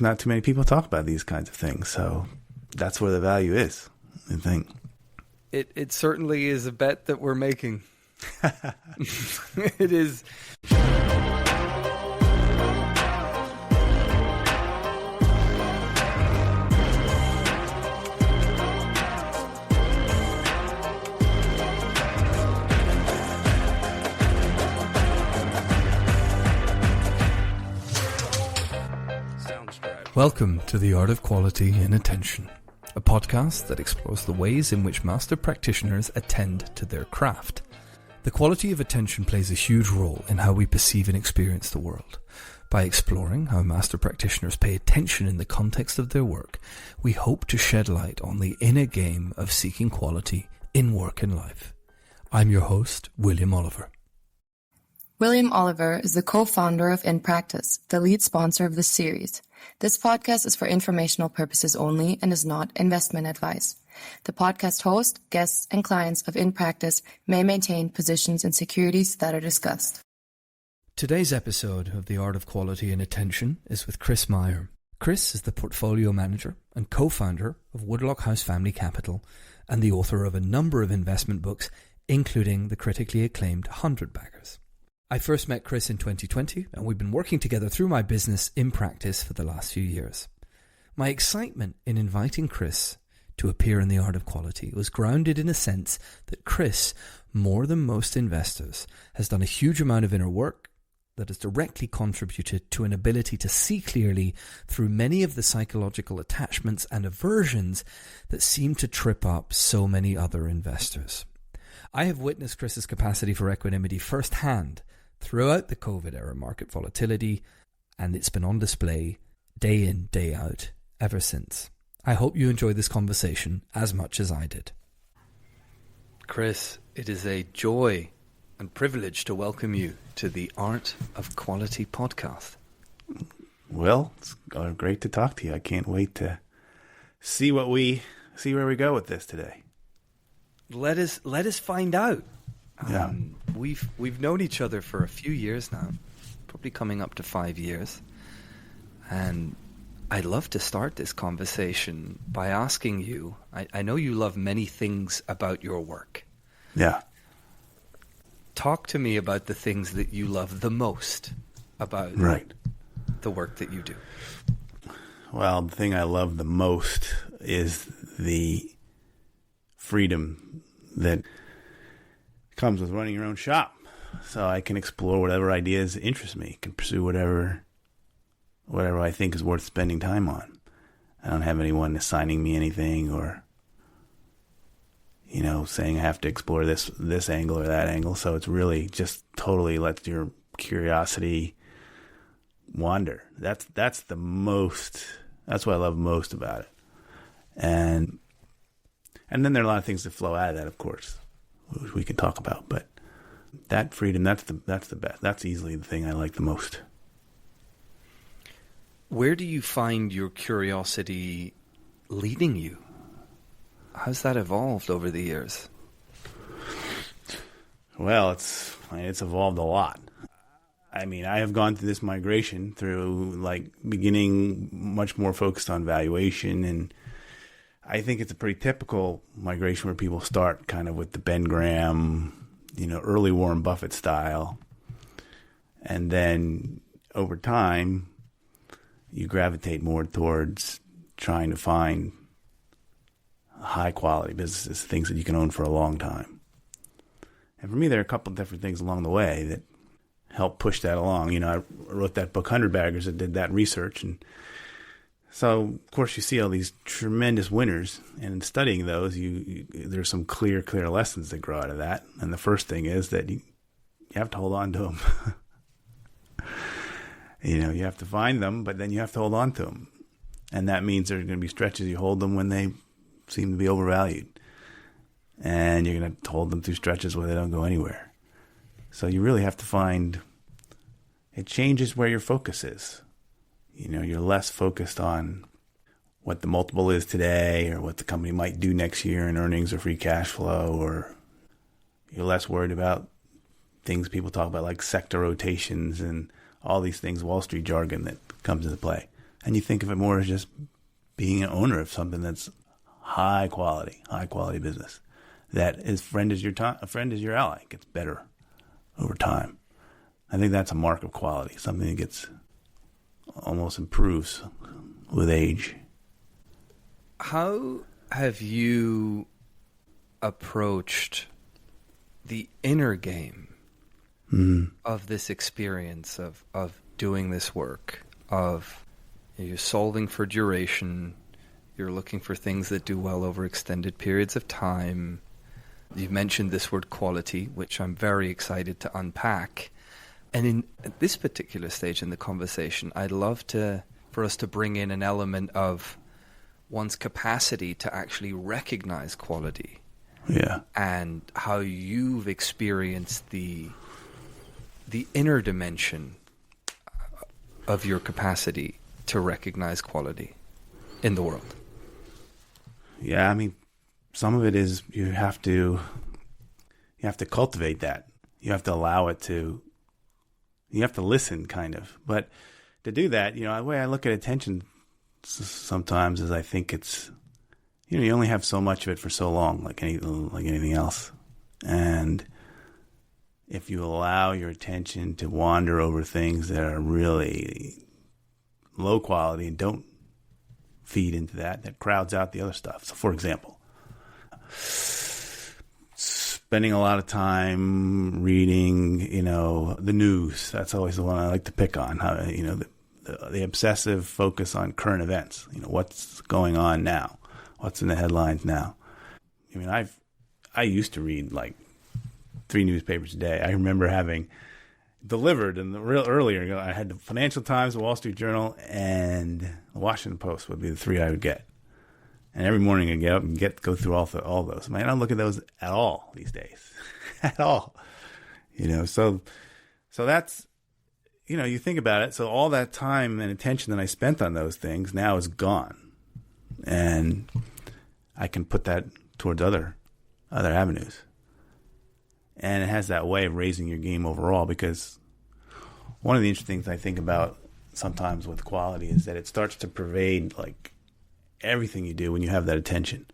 Not too many people talk about these kinds of things, so that's where the value is, I think. It certainly is a bet that we're making. It is. Welcome to The Art of Quality in Attention, a podcast that explores the ways in which master practitioners attend to their craft. The quality of attention plays a huge role in how we perceive and experience the world. By exploring how master practitioners pay attention in the context of their work, we hope to shed light on the inner game of seeking quality in work and life. I'm your host, William Oliver. William Oliver is the co-founder of In Practice, the lead sponsor of this series. This podcast is for informational purposes only and is not investment advice. The podcast host, guests, and clients of In Practice may maintain positions in securities that are discussed. Today's episode of The Art of Quality in Attention is with Chris Meyer. Chris is the portfolio manager and co-founder of Woodlock House Family Capital and the author of a number of investment books, including the critically acclaimed 100 Baggers. I first met Chris in 2020, and we've been working together through my business In Practice for the last few years. My excitement in inviting Chris to appear in The Art of Quality was grounded in a sense that Chris, more than most investors, has done a huge amount of inner work that has directly contributed to an ability to see clearly through many of the psychological attachments and aversions that seem to trip up so many other investors. I have witnessed Chris's capacity for equanimity firsthand throughout the COVID-era market volatility, and it's been on display day in, day out ever since. I hope you enjoy this conversation as much as I did. Chris, it is a joy and privilege to welcome you to the Art of Quality podcast. Well, it's great to talk to you. I can't wait to see where we go with this today. Let us find out. Yeah. We've known each other for a few years now, probably coming up to 5 years. And I'd love to start this conversation by asking you, I know you love many things about your work. Yeah. Talk to me about the things that you love the most about the work that you do. Well, the thing I love the most is the freedom that comes with running your own shop. So I can explore whatever ideas interest me, can pursue whatever I think is worth spending time on. I don't have anyone assigning me anything or, saying I have to explore this angle or that angle. So it's really just totally lets your curiosity wander. That's what I love most about it. And then there are a lot of things that flow out of that, of course, which we can talk about. But that freedom, that's the best. That's easily the thing I like the most. Where do you find your curiosity leading you? How's that evolved over the years? Well, it's evolved a lot. I mean, I have gone through this migration through beginning much more focused on valuation, and I think it's a pretty typical migration where people start kind of with the Ben Graham, early Warren Buffett style. And then over time, you gravitate more towards trying to find high quality businesses, things that you can own for a long time. And for me, there are a couple of different things along the way that help push that along. I wrote that book, 100 Baggers, that did that research. And so, of course, you see all these tremendous winners, and in studying those, there's some clear lessons that grow out of that. And the first thing is that you have to hold on to them. You have to find them, but then you have to hold on to them. And that means there's going to be stretches you hold them when they seem to be overvalued. And you're going to hold them through stretches where they don't go anywhere. So you really have to find, it changes where your focus is. You're less focused on what the multiple is today or what the company might do next year in earnings or free cash flow, or you're less worried about things people talk about like sector rotations and all these things, Wall Street jargon that comes into play. And you think of it more as just being an owner of something that's high quality business. That is a friend is your ally. It gets better over time. I think that's a mark of quality, something that gets almost improves with age. How have you approached the inner game of this experience of doing this work, of you're solving for duration, you're looking for things that do well over extended periods of time. You've mentioned this word quality, which I'm very excited to unpack. And at this particular stage in the conversation, I'd love for us to bring in an element of one's capacity to actually recognize quality. Yeah. And how you've experienced the inner dimension of your capacity to recognize quality in the world. Yeah, I mean, some of it is you have to cultivate that. You have to allow it to. You have to listen, kind of. But to do that, the way I look at attention sometimes is I think it's, you only have so much of it for so long, like anything else. And if you allow your attention to wander over things that are really low quality and don't feed into that crowds out the other stuff. So, for example, spending a lot of time reading, the news. That's always the one I like to pick on. How, the obsessive focus on current events. What's going on now? What's in the headlines now? I mean, I used to read like 3 newspapers a day. I remember having delivered earlier. I had the Financial Times, the Wall Street Journal, and the Washington Post would be the 3 I would get. And every morning I'd get up and go through all those. I don't look at those at all these days, at all. So that's, you think about it. So all that time and attention that I spent on those things now is gone, and I can put that towards other avenues. And it has that way of raising your game overall, because one of the interesting things I think about sometimes with quality is that it starts to pervade like everything you do when you have that attention.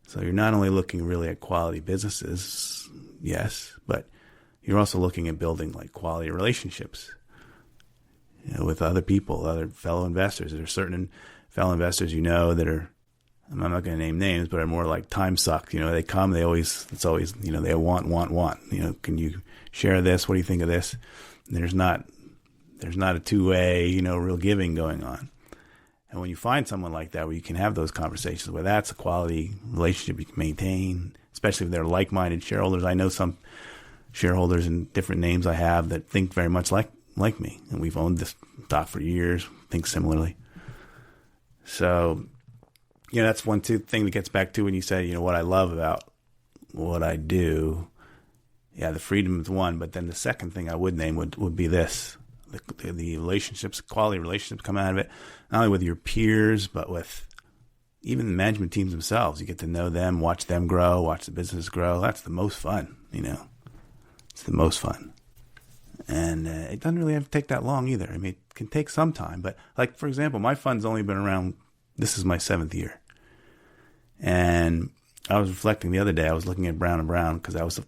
So you're not only looking really at quality businesses, yes, but you're also looking at building like quality relationships, with other people, other fellow investors. There are certain fellow investors that are, I'm not going to name names, but are more like time suck. They come, it's always, they want. Can you share this? What do you think of this? And there's not a two-way, real giving going on. And when you find someone like that, where you can have those conversations, where that's a quality relationship you can maintain, especially if they're like-minded shareholders. I know some shareholders and different names I have that think very much like me, and we've owned this stock for years, think similarly. So, that's one thing that gets back to when you say, what I love about what I do. Yeah, the freedom is one, but then the second thing I would name would be this. The relationships, quality relationships come out of it, not only with your peers, but with even the management teams themselves. You get to know them, watch them grow, watch the business grow. That's the most fun, It's the most fun. And it doesn't really have to take that long either. I mean, it can take some time. But, like, for example, my fund's only been around, this is my 7th year. And I was reflecting the other day, I was looking at Brown & Brown, because that was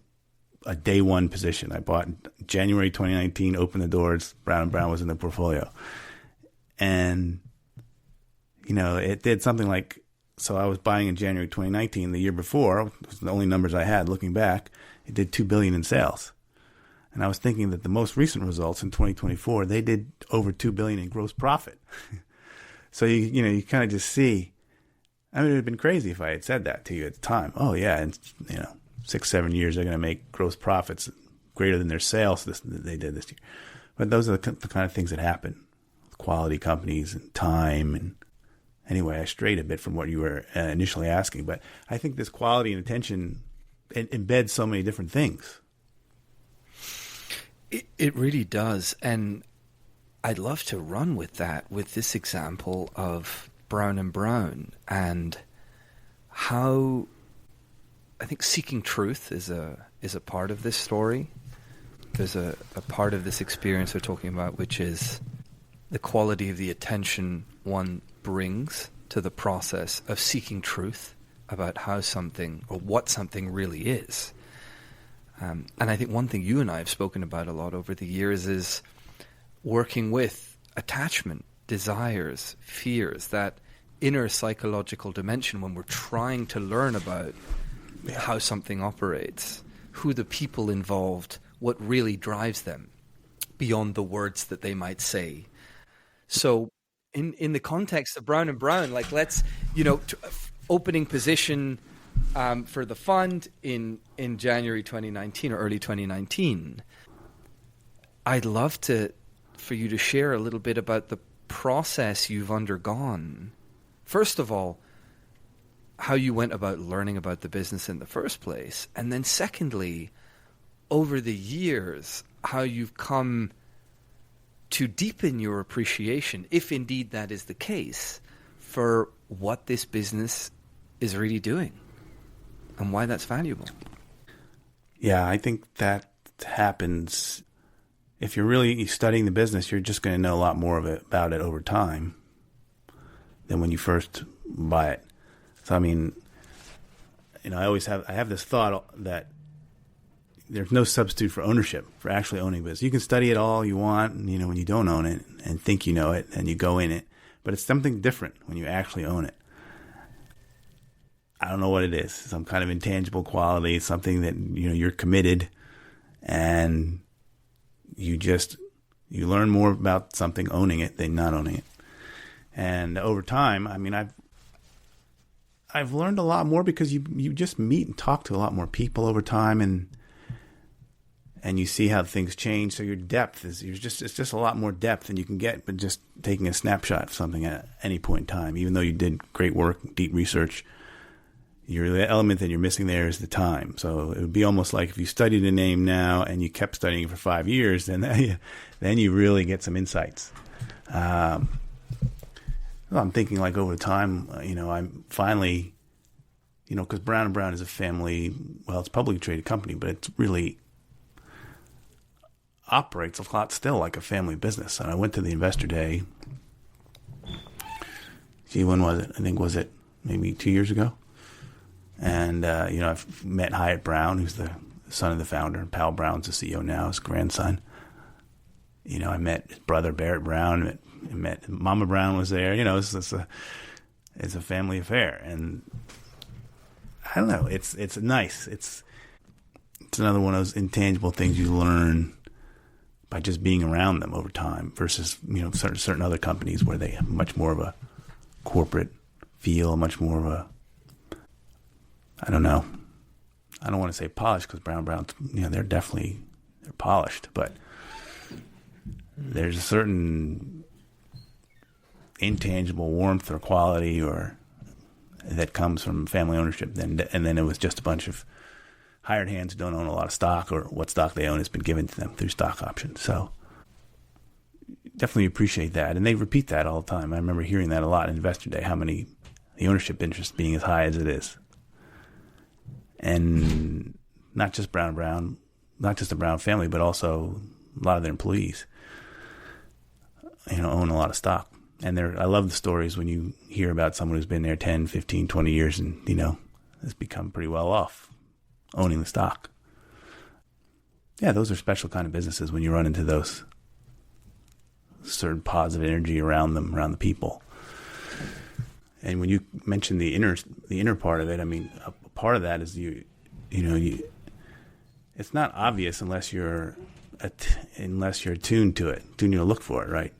a day one position. I bought in January 2019, opened the doors, Brown & Brown was in the portfolio. And, it did something like, so I was buying in January 2019, the year before, it was the only numbers I had looking back, it did $2 billion in sales. And I was thinking that the most recent results in 2024, they did over $2 billion in gross profit. So you kind of just see. I mean, it would have been crazy if I had said that to you at the time. Oh yeah, in 6-7 years they're going to make gross profits greater than their sales that they did this year. But those are the kind of things that happen. Quality companies and time. And anyway, I strayed a bit from what you were initially asking, but I think this quality and attention embeds so many different things. It really does. And I'd love to run with that, with this example of Brown & Brown, and how I think seeking truth is a part of this story. There's a part of this experience we're talking about, which is the quality of the attention one brings to the process of seeking truth about how something or what something really is. And I think one thing you and I have spoken about a lot over the years is working with attachment, desires, fears, that inner psychological dimension when we're trying to learn about how something operates, who the people involved, what really drives them beyond the words that they might say. So in the context of Brown and Brown, like let's, opening position for the fund in January 2019 or early 2019. I'd love for you to share a little bit about the process you've undergone. First of all, how you went about learning about the business in the first place. And then secondly, over the years, how you've come to deepen your appreciation, if indeed that is the case, for what this business is really doing and why that's valuable. Yeah, I think that happens. If you're really studying the business, you're just going to know a lot more about it over time than when you first buy it. So, I mean, I have this thought that there's no substitute for ownership, for actually owning business. You can study it all you want, and, when you don't own it and think you know it and you go in it, but it's something different when you actually own it. I don't know what it is. Some kind of intangible quality, something that, you're committed, and you learn more about something owning it than not owning it. And over time, I mean, I've learned a lot more because you just meet and talk to a lot more people over time, and you see how things change. So your depth it's just a lot more depth than you can get, but just taking a snapshot of something at any point in time. Even though you did great work, deep research, the element that you're missing there is the time. So it would be almost like if you studied a name now and you kept studying it for 5 years, then you really get some insights. I'm thinking like over time, I'm finally, because Brown and Brown is a family, well, it's a publicly traded company, but it really operates a lot still like a family business. And I went to the investor day. Gee, when was it? I think was it maybe 2 years ago? And, I've met Hyatt Brown, who's the son of the founder. Powell Brown's the CEO now, his grandson. I met his brother, Barrett Brown, met Mama Brown was there. It's a family affair. And I don't know, it's nice. It's another one of those intangible things you learn by just being around them over time versus, certain other companies where they have much more of a corporate feel, much more of a, I don't know. I don't want to say polished because Brown, they're polished, but there's a certain intangible warmth or quality that comes from family ownership. And then it was just a bunch of hired hands who don't own a lot of stock, or what stock they own has been given to them through stock options. So definitely appreciate that. And they repeat that all the time. I remember hearing that a lot in Investor Day, the ownership interest being as high as it is. And not just Brown, not just the Brown family, but also a lot of their employees, own a lot of stock. And I love the stories when you hear about someone who's been there 10, 15, 20 years and, has become pretty well off owning the stock. Yeah, those are special kind of businesses when you run into those certain positive energy around them, around the people. And when you mention the inner part of it, I mean, a part of that is it's not obvious unless you're attuned to it, tuned to look for it, right?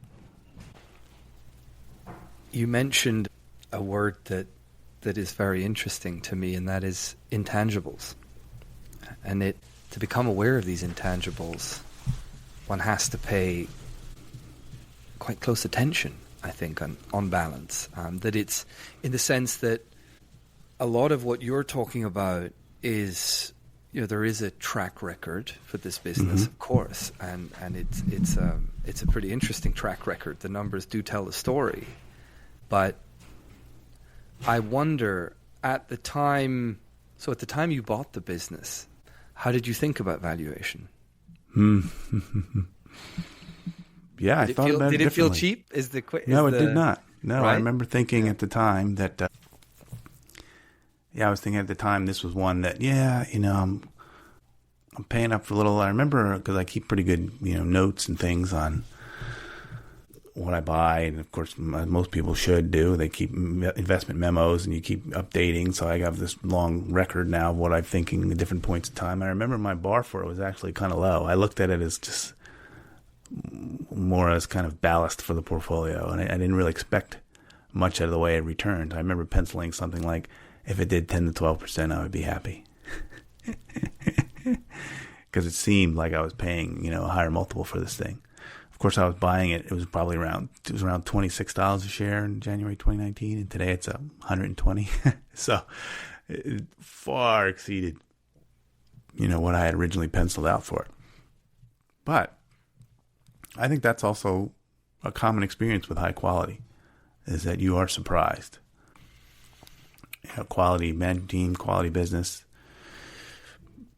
You mentioned a word that is very interesting to me, and that is intangibles. And to become aware of these intangibles, one has to pay quite close attention, I think, on balance. That it's in the sense that a lot of what you're talking about is, there is a track record for this business, of course, and it's a pretty interesting track record. The numbers do tell the story, but I wonder at the time you bought the business, how did you think about valuation? Yeah, I thought about it Did it feel differently. cheap? No, it did not. No, Right? I remember thinking at the time that, I was thinking at the time this was one that, I'm paying up for a little. I remember because I keep pretty good, notes and things on what I buy, and of course, most people should do. They keep investment memos, and you keep updating. So I have this long record now of what I'm thinking at different points in time. I remember my bar for it was actually kind of low. I looked at it as just more as kind of ballast for the portfolio, and I didn't really expect much out of the way it returned. I remember penciling something like, if it did 10 to 12%, I would be happy. Because it seemed like I was paying, a higher multiple for this thing. Of course, I was buying it. It was around $26 a share in January 2019, and today it's $120. So it far exceeded, what I had originally penciled out for it. But I think that's also a common experience with high quality, is that you are surprised. Quality management team, quality business,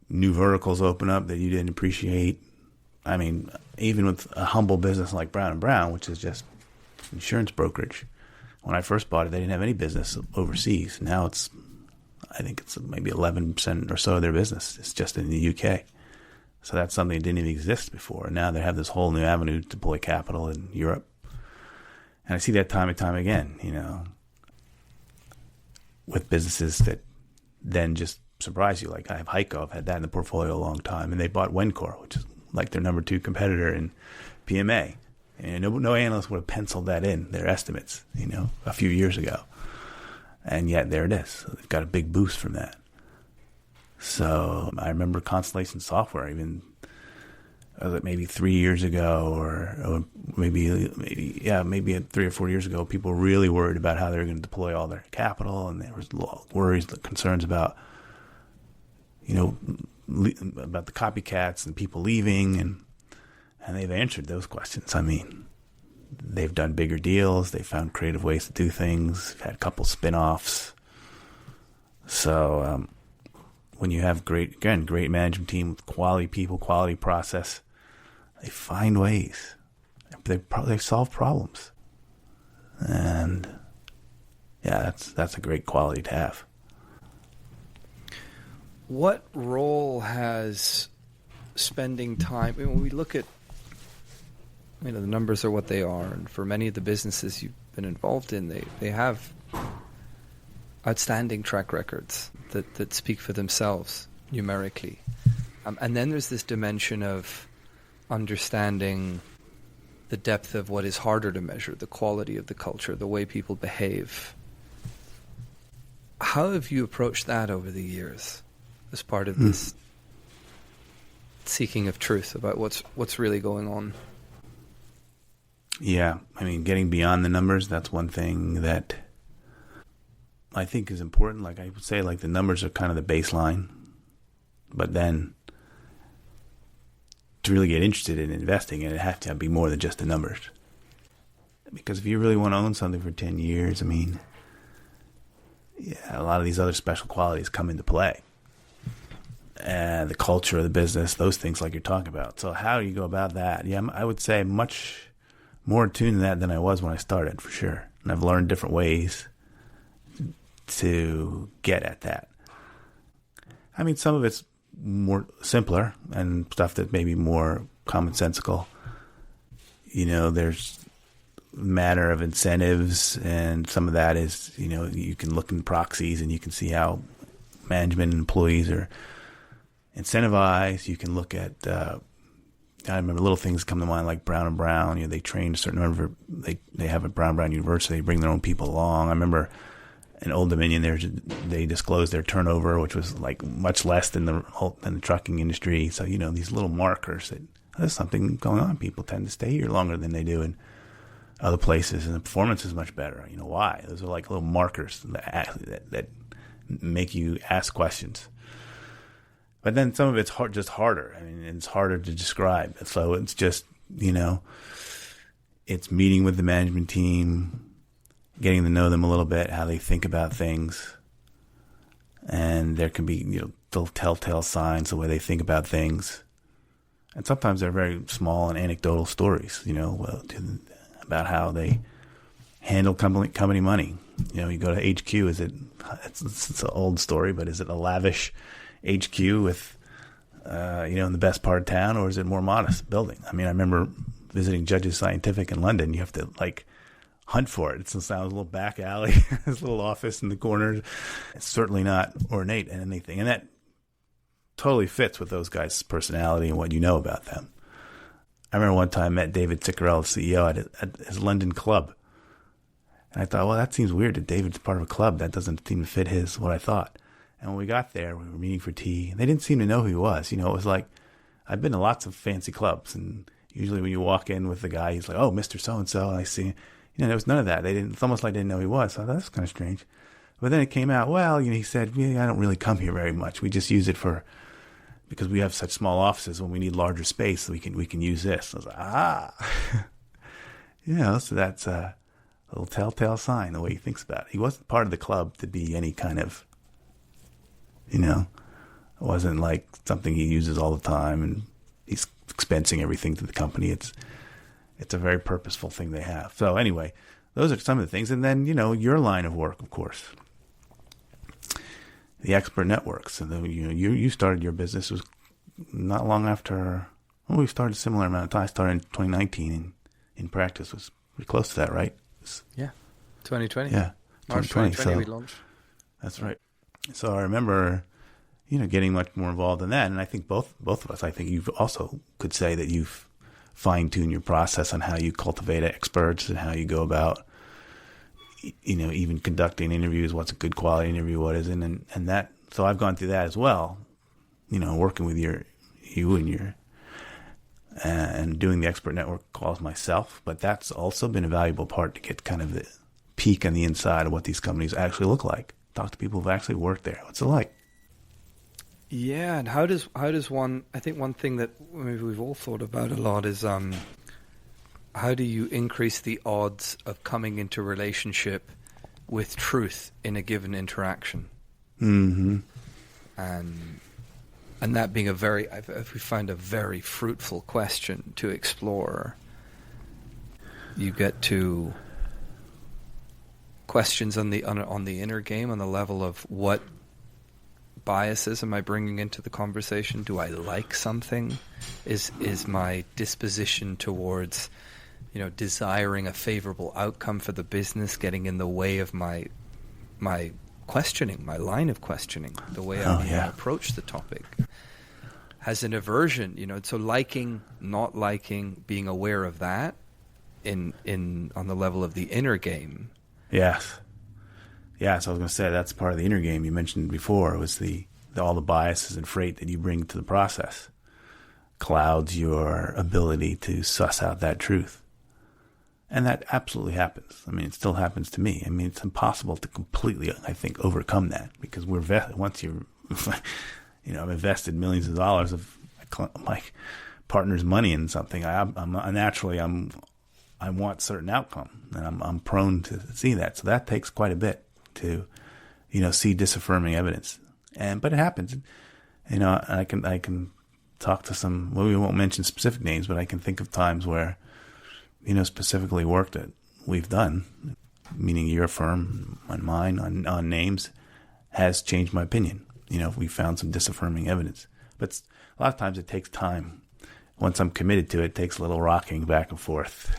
new verticals open up that you didn't appreciate. I mean, even with a humble business like Brown & Brown, which is just insurance brokerage. When I first bought it, they didn't have any business overseas. Now I think it's maybe 11% or so of their business. It's just in the UK. So that's something that didn't even exist before. And now they have this whole new avenue to deploy capital in Europe. And I see that time and time again, with businesses that then just surprise you. Like I have Heiko, I've had that in the portfolio a long time. And they bought Wencor, which is like their number 2 competitor in PMA. And no analyst would have penciled that in their estimates, a few years ago. And yet there it is. So they've got a big boost from that. So I remember Constellation Software, even maybe 3 years ago, or maybe 3 or 4 years ago, people were really worried about how they were going to deploy all their capital, and there was worries, concerns about, about the copycats and people leaving, and they've answered those questions. I mean, they've done bigger deals, they found creative ways to do things, had a couple spin-offs. So when you have great management team with quality people, quality process, they find ways. They solve problems, and that's a great quality to have. What role has spending time? When we look at, the numbers are what they are, and for many of the businesses you've been involved in, they have outstanding track records that speak for themselves numerically. And then there's this dimension of understanding the depth of what is harder to measure, the quality of the culture, the way people behave. How have you approached that over the years as part of this seeking of truth about what's really going on? Yeah, getting beyond the numbers, that's one thing that I think is important. Like I would say, the numbers are kind of the baseline, but then to really get interested in investing, it has to be more than just the numbers. Because if you really want to own something for 10 years, a lot of these other special qualities come into play. And the culture of the business, those things like you're talking about. So how do you go about that? Yeah, I would say much more attuned to that than I was when I started, for sure. And I've learned different ways to get at that. Some of it's more simpler and stuff that may be more commonsensical. There's a matter of incentives, and some of that is, you can look in proxies and you can see how management and employees are incentivized. You can look at, I remember little things come to mind like Brown & Brown. They train a certain number of, they have a Brown & Brown university, they bring their own people along. I remember in Old Dominion, they disclosed their turnover, which was much less than the trucking industry. So, these little markers that there's something going on. People tend to stay here longer than they do in other places, and the performance is much better. Why? Those are like little markers that make you ask questions. But then some of it's just harder. It's harder to describe. So it's just, it's meeting with the management team, getting to know them a little bit, how they think about things. And there can be, little telltale signs the way they think about things. And sometimes they're very small and anecdotal stories, about how they handle company money. You go to HQ, it's an old story, but is it a lavish HQ with, in the best part of town, or is it more modest building? I mean, I remember visiting Judges Scientific in London. You have to hunt for it. It's a little back alley, this little office in the corner. It's certainly not ornate in anything. And that totally fits with those guys' personality and what you know about them. I remember one time I met David Ciccarello, CEO, at his London club. And I thought, well, that seems weird that David's part of a club. That doesn't seem to fit what I thought. And when we got there, we were meeting for tea. They didn't seem to know who he was. It was like, I've been to lots of fancy clubs. And usually when you walk in with the guy, he's like, oh, Mr. So-and-so. And I see, there was none of that. It's almost like they didn't know who he was. So I thought, that's kind of strange. But then it came out, well, he said, I don't really come here very much. We just use it because we have such small offices. When we need larger space, we can use this. I was like, so that's a little telltale sign, the way he thinks about it. He wasn't part of the club to be any kind of, it wasn't like something he uses all the time and he's expensing everything to the company. It's a very purposeful thing they have. So anyway, those are some of the things. And then, your line of work, of course, the expert networks. And then, you started your business. It was not long after, we started a similar amount of time. I started in 2019 in practice. Was pretty close to that, right? Yeah. 2020. Yeah. March 2020 we launched. That's right. So I remember, getting much more involved in that. And I think both of us, you've also could say that you've fine-tune your process on how you cultivate experts and how you go about, even conducting interviews, what's a good quality interview, what isn't. And that, so I've gone through that as well, working with you and your, and doing the expert network calls myself. But that's also been a valuable part to get kind of the peek on the inside of what these companies actually look like. Talk to people who've actually worked there. What's it like? Yeah, and how does one? I think one thing that maybe we've all thought about a lot is how do you increase the odds of coming into relationship with truth in a given interaction? Mm-hmm. And that being we find a very fruitful question to explore. You get to questions on the inner game, on the level of what biases am I bringing into the conversation? Do I like something? Is my disposition towards, desiring a favorable outcome for the business getting in the way of my questioning, my line of questioning, the way I approach the topic? Has an aversion, so liking, not liking, being aware of that in on the level of the inner game. Yes. Yeah, so I was going to say that's part of the inner game you mentioned before, was all the biases and freight that you bring to the process clouds your ability to suss out that truth. And that absolutely happens. I mean, it still happens to me. I mean, it's impossible to completely, I think, overcome that, because once you're, I've invested millions of dollars of my partner's money in something. I want certain outcome, and I'm prone to see that. So that takes quite a bit to, see disaffirming evidence. But it happens. I can talk to some, we won't mention specific names, but I can think of times where, specifically work that we've done, meaning your firm and mine on names, has changed my opinion. We found some disaffirming evidence. But a lot of times it takes time. Once I'm committed to it, it takes a little rocking back and forth.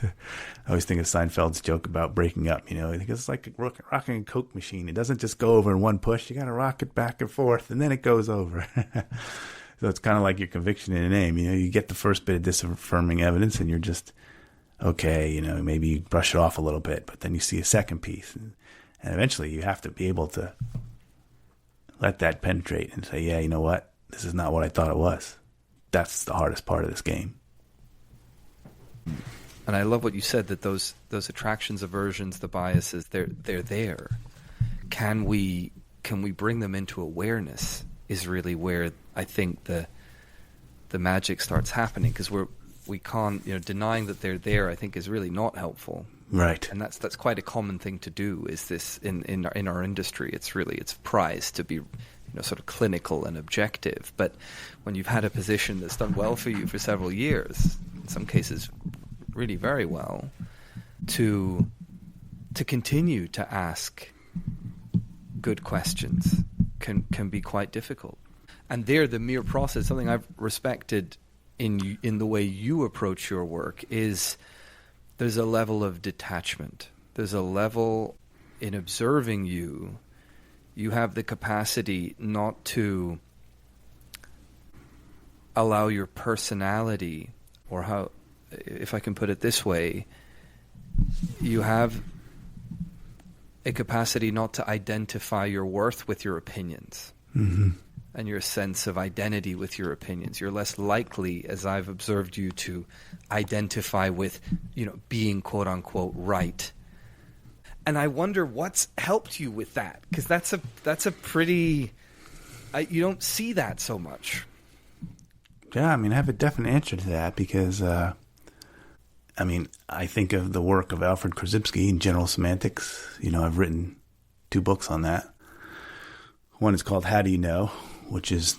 I always think of Seinfeld's joke about breaking up. I think it's like rocking a Coke machine. It doesn't just go over in one push. You got to rock it back and forth, and then it goes over. So it's kind of like your conviction in a name. You get the first bit of disaffirming evidence, and you're just, okay, maybe you brush it off a little bit, but then you see a second piece. And eventually you have to be able to let that penetrate and say, yeah, you know what? This is not what I thought it was. That's the hardest part of this game. And I love what you said, that those attractions, aversions, the biases, they're there. Can we bring them into awareness is really where I think the magic starts happening, because we can't, denying that they're there, I think, is really not helpful. Right. And that's quite a common thing to do, is this in our industry. It's prized to be, sort of clinical and objective. But when you've had a position that's done well for you for several years, in some cases really very well, to continue to ask good questions can be quite difficult. And there, the mere process, something I've respected in the way you approach your work, is there's a level of detachment. There's a level in observing you. You have the capacity not to allow your personality, or how, if I can put it this way, you have a capacity not to identify your worth with your opinions. Mm-hmm. And your sense of identity with your opinions. You're less likely, as I've observed you, to identify with, being quote unquote right. And I wonder what's helped you with that, because that's a pretty, you don't see that so much. Yeah, I have a definite answer to that because, I think of the work of Alfred Korzybski in general semantics. I've written 2 books on that. One is called How Do You Know?, which is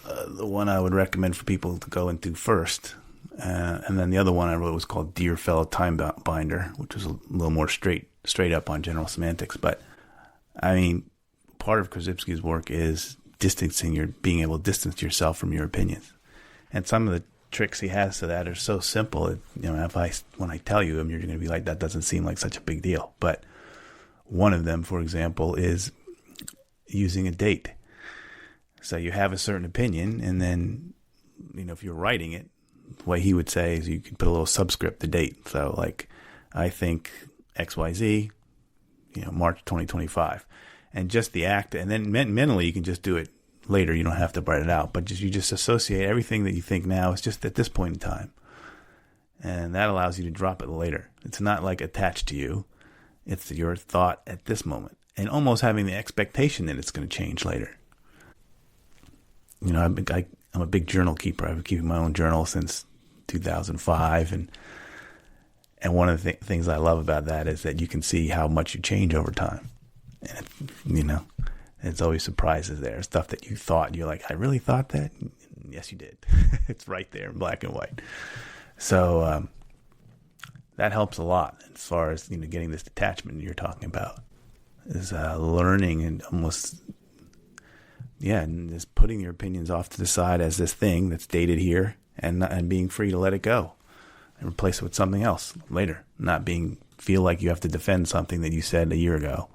the one I would recommend for people to go into first. And then the other one I wrote was called Dear Fellow Time Binder, which was a little more straight up on general semantics. But, part of Korzybski's work is being able to distance yourself from your opinions. And some of the tricks he has to that are so simple. When I tell you them, you're going to be like, that doesn't seem like such a big deal. But one of them, for example, is using a date. So you have a certain opinion, and then, if you're writing it, the way he would say is you could put a little subscript, the date. So, like, I think XYZ, March 2025. And just the act, and then mentally you can just do it later. You don't have to write it out, but you just associate everything that you think now is just at this point in time. And that allows you to drop it later. It's not like attached to you. It's your thought at this moment. And almost having the expectation that it's going to change later. I'm a big journal keeper. I've been keeping my own journal since 2005. And one of the things I love about that is that you can see how much you change over time. And, it's always surprises there. Stuff that you thought, you're like, I really thought that? Yes, you did. It's right there in black and white. So that helps a lot as far as, getting this detachment you're talking about. Is learning and almost, and just putting your opinions off to the side as this thing that's dated here, and being free to let it go and replace it with something else later. Not feel like you have to defend something that you said a year ago.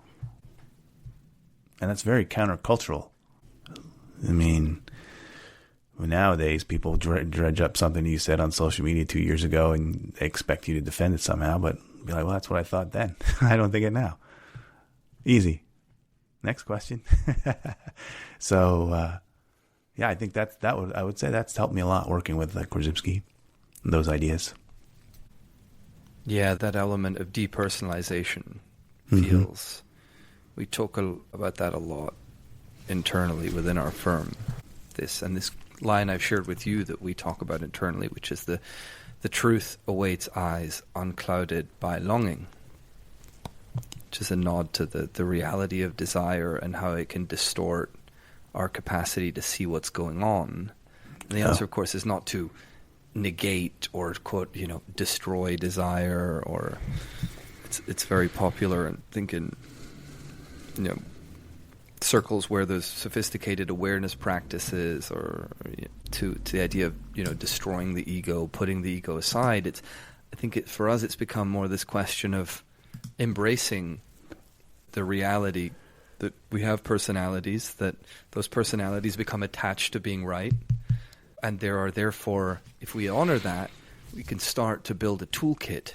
And that's very countercultural. Nowadays people dredge up something you said on social media 2 years ago and they expect you to defend it somehow, but be like, well, that's what I thought then. I don't think it now. Easy. Next question. So, I think I would say that's helped me a lot working with Korzybski and those ideas. Yeah, that element of depersonalization feels. We talk about that a lot internally within our firm. This line I've shared with you that we talk about internally, which is the truth awaits eyes unclouded by longing. Which is a nod to the reality of desire and how it can distort our capacity to see what's going on. And the answer, of course, is not to negate or, quote, destroy desire, or it's very popular, and think in, circles where there's sophisticated awareness practices, or to the idea of, destroying the ego, putting the ego aside. I think for us, it's become more this question of embracing the reality that we have personalities, that those personalities become attached to being right, and there are therefore, if we honor that, we can start to build a toolkit.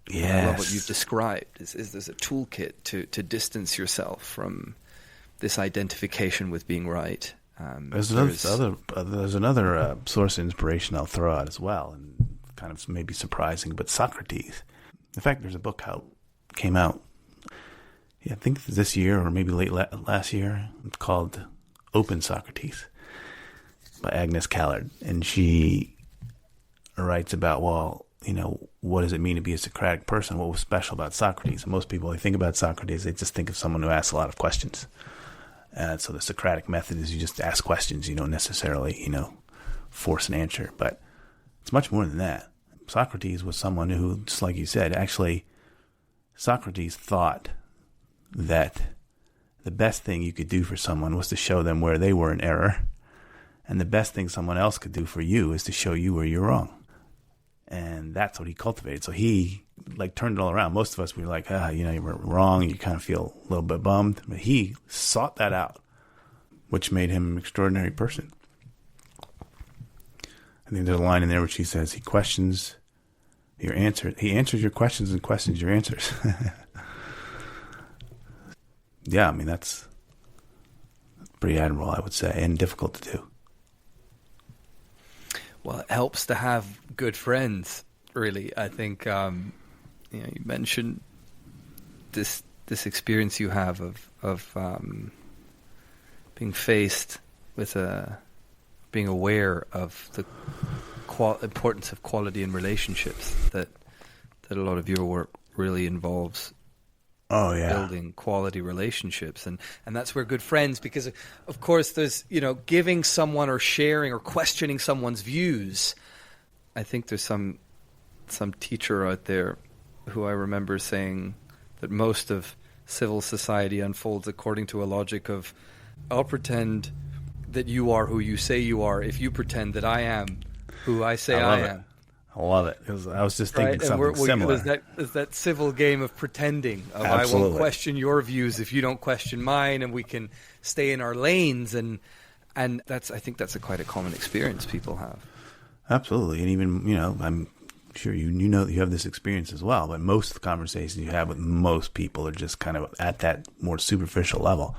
Yes. I love what you've described. Is there's a toolkit to distance yourself from this identification with being right. There's another source of inspiration I'll throw out as well, and kind of maybe surprising, but Socrates. In fact, there's a book came out, I think this year or maybe late last year. It's called Open Socrates by Agnes Callard. And she writes about, what does it mean to be a Socratic person? What was special about Socrates? And most people, when they think about Socrates, they just think of someone who asks a lot of questions. So the Socratic method is you just ask questions. You don't necessarily, force an answer. But it's much more than that. Socrates was someone who, just like you said, actually, Socrates thought that the best thing you could do for someone was to show them where they were in error. And the best thing someone else could do for you is to show you where you're wrong. And that's what he cultivated. So he turned it all around. Most of us, we were like, you were wrong. You kind of feel a little bit bummed. But he sought that out, which made him an extraordinary person. I think there's a line in there which he says, he questions your answer. He answers your questions and questions your answers. Yeah, I mean, that's pretty admirable, I would say, and difficult to do. Well, it helps to have good friends, really. I think, you mentioned this experience you have of being faced with being aware of the importance of quality in relationships, that a lot of your work really involves. Oh, yeah. Building quality relationships. And that's where good friends, because of course there's, giving someone or sharing or questioning someone's views. I think there's some teacher out there who I remember saying that most of civil society unfolds according to a logic of, I'll pretend that you are who you say you are if you pretend that I am who I say I am. I love it. I was just thinking something similar. There's that civil game of pretending. Absolutely. I won't question your views if you don't question mine, and we can stay in our lanes. And I think that's quite a common experience people have. Absolutely. And even, I'm sure you have this experience as well, but most of the conversations you have with most people are just kind of at that more superficial level.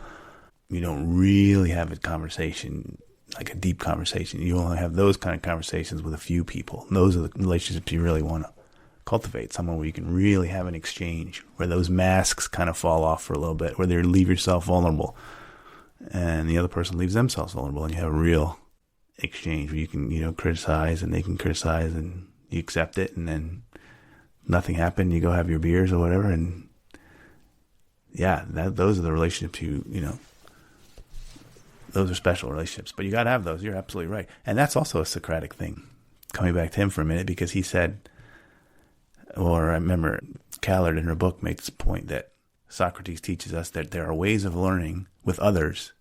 You don't really have a conversation, like a deep conversation. You only have those kind of conversations with a few people. And those are the relationships you really want to cultivate, someone where you can really have an exchange, where those masks kind of fall off for a little bit, where they leave yourself vulnerable and the other person leaves themselves vulnerable, and you have a real exchange where you can, criticize and they can criticize and you accept it, and then nothing happened. You go have your beers or whatever. And yeah, those are the relationships those are special relationships, but you got to have those. You're absolutely right. And that's also a Socratic thing. Coming back to him for a minute, because he said, or I remember Callard in her book makes the point that Socrates teaches us that there are ways of learning with others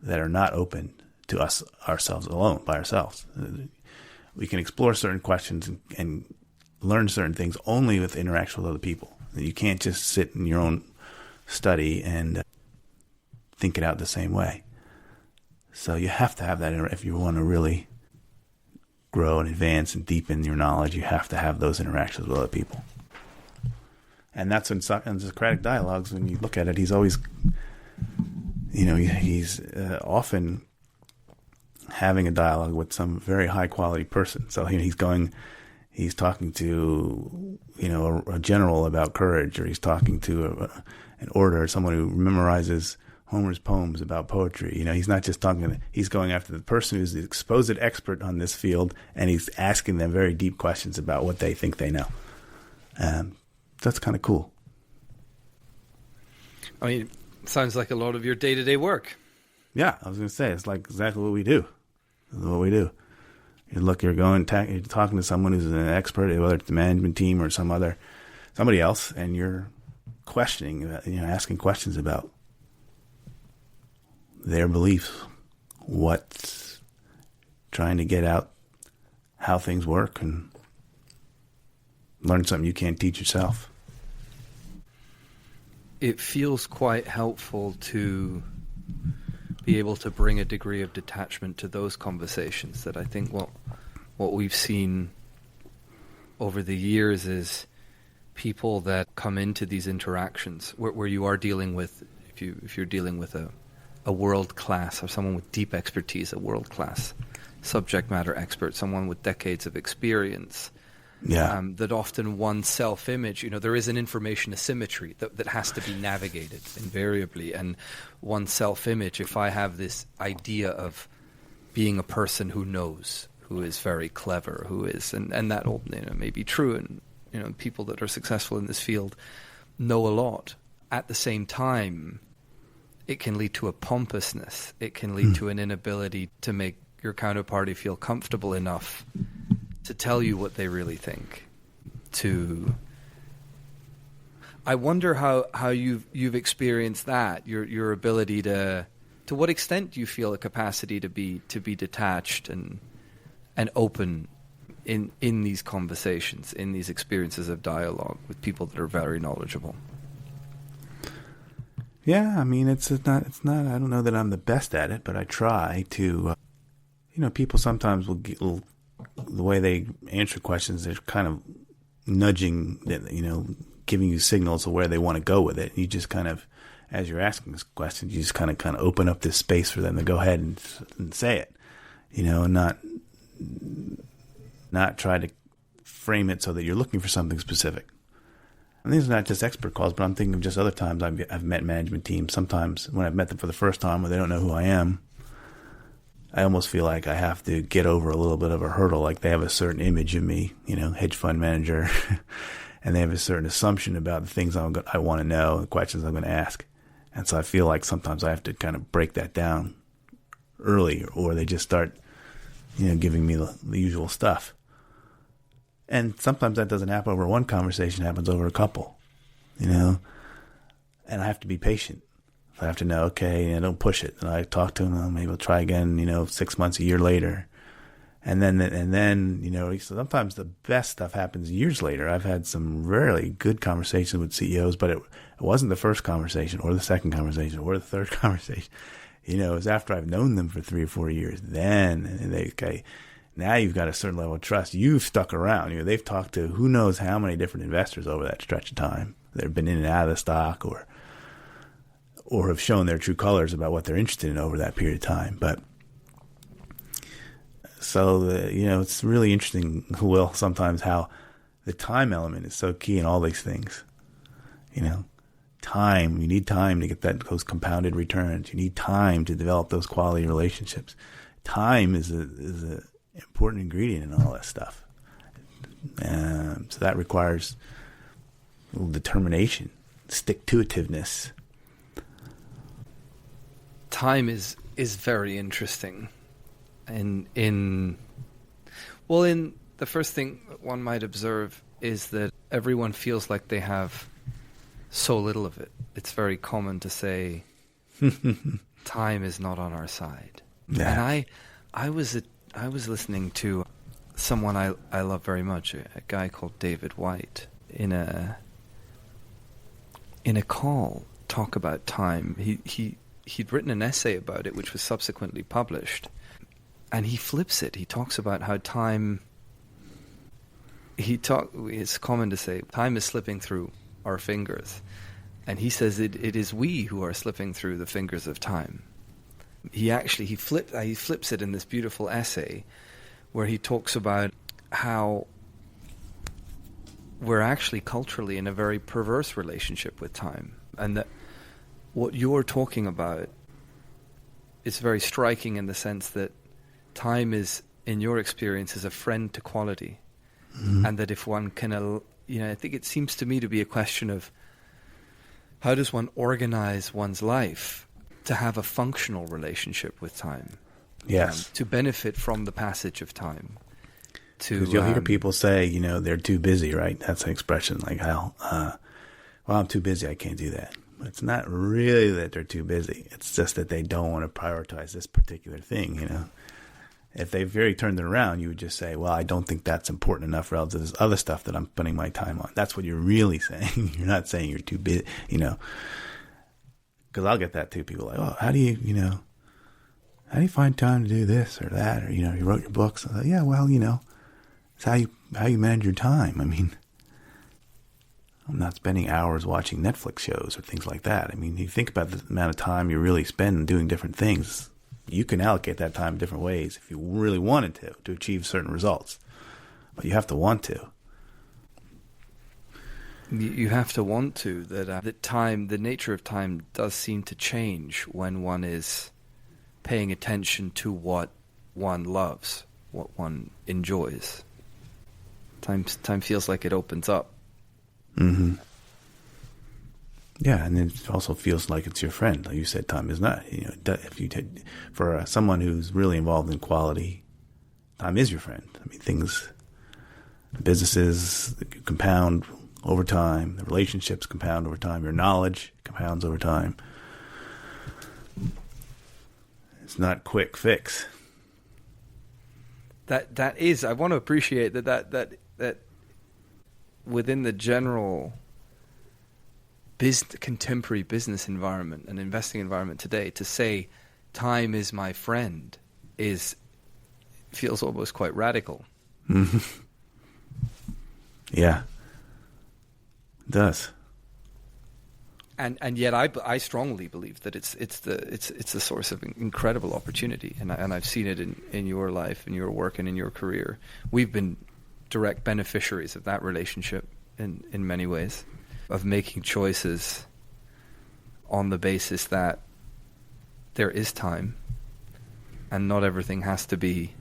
that are not open to us ourselves alone, by ourselves. We can explore certain questions and learn certain things only with interaction with other people. You can't just sit in your own study and think it out the same way. So you have to have that if you want to really grow and advance and deepen your knowledge. You have to have those interactions with other people. And that's in Socratic dialogues, when you look at it, he's always, he's often having a dialogue with some very high quality person. So he's talking to, a general about courage, or he's talking to an orator, someone who memorizes Homer's poems about poetry. He's not just he's going after the person who's the supposed expert on this field, and he's asking them very deep questions about what they think they know. That's kind of cool. I mean, it sounds like a lot of your day-to-day work. Yeah, I was going to say, it's like exactly what we do. This is what we do. You're talking to someone who's an expert, whether it's the management team or somebody else, and you're questioning, asking questions about their beliefs, what's trying to get out, how things work, and learn something you can't teach yourself. It feels quite helpful to be able to bring a degree of detachment to those conversations. That I think what we've seen over the years is people that come into these interactions where you are dealing with, if you're dealing with a world-class, or someone with deep expertise, a world-class subject matter expert, someone with decades of experience, that often one's self-image, there is an information asymmetry that has to be navigated invariably. And one's self-image, if I have this idea of being a person who knows, who is very clever, who is, and that all may be true, and people that are successful in this field know a lot. At the same time, it can lead to a pompousness. It can lead to an inability to make your counterparty feel comfortable enough to tell you what they really think. I wonder how you've experienced that, your ability to what extent do you feel a capacity to be detached and open in these conversations, in these experiences of dialogue with people that are very knowledgeable? Yeah, I mean, it's not. I don't know that I'm the best at it, but I try to. People sometimes will the way they answer questions, they're kind of nudging, giving you signals of where they want to go with it. You just kind of, as you're asking this question, you just kind of open up this space for them to go ahead and say it, and not try to frame it so that you're looking for something specific. And these are not just expert calls, but I'm thinking of just other times I've met management teams. Sometimes when I've met them for the first time or they don't know who I am, I almost feel like I have to get over a little bit of a hurdle. Like they have a certain image of me, hedge fund manager, and they have a certain assumption about the things I want to know, the questions I'm going to ask. And so I feel like sometimes I have to kind of break that down early, or they just start, giving me the usual stuff. And sometimes that doesn't happen over one conversation, it happens over a couple, and I have to be patient. I have to know, okay, don't push it. And I talk to them, maybe we'll try again, 6 months, a year later. And then, sometimes the best stuff happens years later. I've had some really good conversations with CEOs, but it wasn't the first conversation or the second conversation or the third conversation. It was after I've known them for 3 or 4 years. Then now you've got a certain level of trust. You've stuck around. They've talked to who knows how many different investors over that stretch of time. They've been in and out of the stock or have shown their true colors about what they're interested in over that period of time. But so, it's really interesting, Will, sometimes how the time element is so key in all these things. Time, you need time to get those compounded returns. You need time to develop those quality relationships. Time is a important ingredient in all that stuff. So that requires a little determination, stick-to-itiveness. Time is very interesting. In the first thing one might observe is that everyone feels like they have so little of it. It's very common to say time is not on our side. Yeah. And I was listening to someone I love very much, a guy called David White, in a call talk about time. He'd written an essay about it, which was subsequently published, and he flips it. He talks about how time. It's common to say time is slipping through our fingers, and he says it is we who are slipping through the fingers of time. He flips it in this beautiful essay, where he talks about how we're actually culturally in a very perverse relationship with time, and that what you're talking about is very striking in the sense that time is, in your experience, is a friend to quality. Mm-hmm. And that if one can, I think it seems to me to be a question of how does one organize one's life to have a functional relationship with time? Yes. To benefit from the passage of time. Because you'll hear people say, they're too busy, right? That's an expression like, well, I'm too busy, I can't do that. But it's not really that they're too busy. It's just that they don't want to prioritize this particular thing, If they've very turned it around, you would just say, well, I don't think that's important enough relative to this other stuff that I'm spending my time on. That's what you're really saying. You're not saying you're too busy, Because I'll get that too. People are like, oh, how do you find time to do this or that? Or, you wrote your books. I thought, yeah, well, it's how you manage your time. I mean, I'm not spending hours watching Netflix shows or things like that. I mean, you think about the amount of time you really spend doing different things. You can allocate that time in different ways if you really wanted to achieve certain results. But you have to want to. You have to want to. That time, the nature of time does seem to change when one is paying attention to what one loves, what one enjoys. Time feels like it opens up. Mm-hmm. Yeah, and it also feels like it's your friend. Like you said, time is not. If you for someone who's really involved in quality, time is your friend. I mean, businesses compound over time. The relationships compound over time. Your knowledge compounds over time. It's not quick fix. That is. I want to appreciate that within the general contemporary business environment and investing environment today, to say time is my friend feels almost quite radical. Mm-hmm. Yeah, it does. And yet I strongly believe that it's the source of incredible opportunity, and I've seen it in your life, in your work, and in your career. We've been direct beneficiaries of that relationship in many ways, of making choices on the basis that there is time, and not everything has to be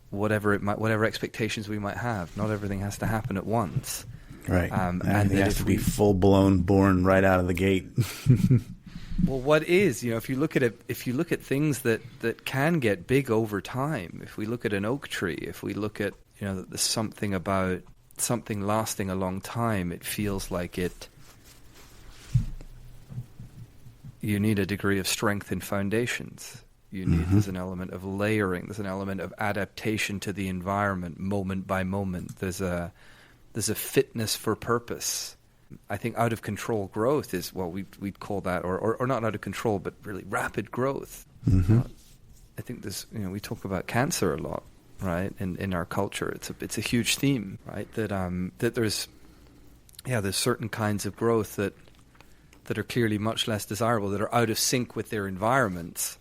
whatever expectations we might have. Not everything has to happen at once. Right. And it has to be full-blown, born right out of the gate. Well, what is, if you look at things that can get big over time, if we look at an oak tree, if we look at, there's something about something lasting a long time, it feels like you need a degree of strength in foundations. There's an element of layering, there's an element of adaptation to the environment, moment by moment. There's a fitness for purpose. I think out of control growth is what we'd call that, or not out of control, but really rapid growth. Mm-hmm. I think we talk about cancer a lot, right? In our culture, it's a huge theme, right? That there's certain kinds of growth that are clearly much less desirable, that are out of sync with their environments.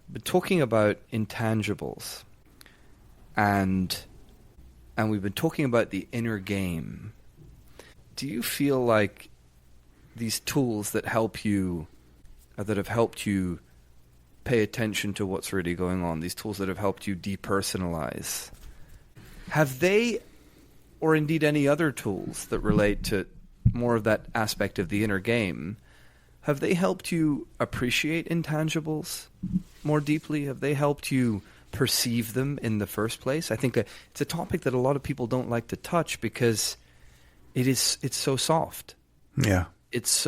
But talking about intangibles, and we've been talking about the inner game. Do you feel like these tools that help you, or that have helped you pay attention to what's really going on, these tools that have helped you depersonalize, have they, or indeed any other tools that relate to more of that aspect of the inner game, have they helped you appreciate intangibles more deeply? Have they helped you perceive them in the first place? I think it's a topic that a lot of people don't like to touch because it's so soft. Yeah. It's